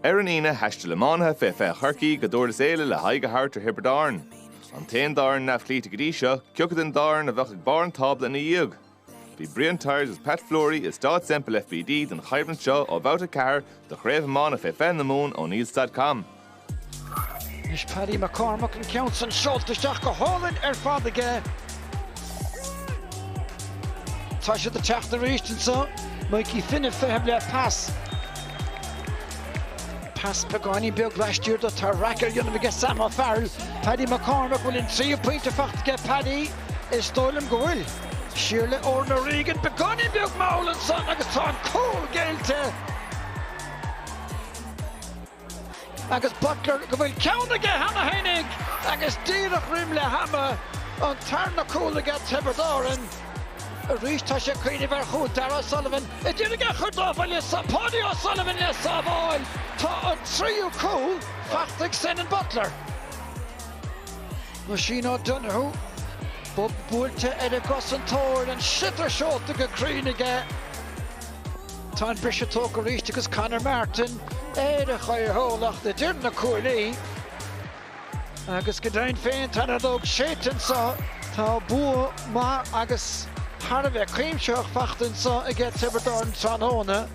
Aranina heiste le mánathe fé fé churcií go dúir is éile le haige hart ar Hiberdarn. An téan darn naf clíte godí seo, ciogad an darn a bheith ag barn tabla na dhiog. Bhí Brian Tyres as Pat Flory is stad sempel FBD den chaibran seo ó bhauta car de chréibh mánathe fé fé na mún ó níl.com. Is Paddy McCormack and Counson Schultz Jack go Holland Father Tasha the Chach the Reach and so Mikey Finney for him left pass. Pass Pagani Bill last year the Tarracker you're gonna get Sam O'Farrell. Paddy McCormack will in 3 point to fact to get Paddy is stolen goal. Shirley Orna Regan Pagani Bill Maul and son like a son cool Galte. Agus Butler go bhfuil ceann aige Hannah Hennig agus díreach rim le Hama an tarna cúla get Hiberdarn a rís tá sé cuine bhar chuúd Dara Sullivan I dtír aige chudáfa le Paddy O'Sullivan le Savoy tá an tríú cúl fachtaigh sin an Butler Machine O'Donoghue Bob búilte ar a gosan tóir an sitar seolta go crín aige Tá an brise tóca ríist agus Conor Martin Éire chair hólach de dúrna cuairlí agus go dain féin tan a dóg sétan sa tá bua má agus Har a bheith críimseach fachtan sa I get Hiberdarn Tranóna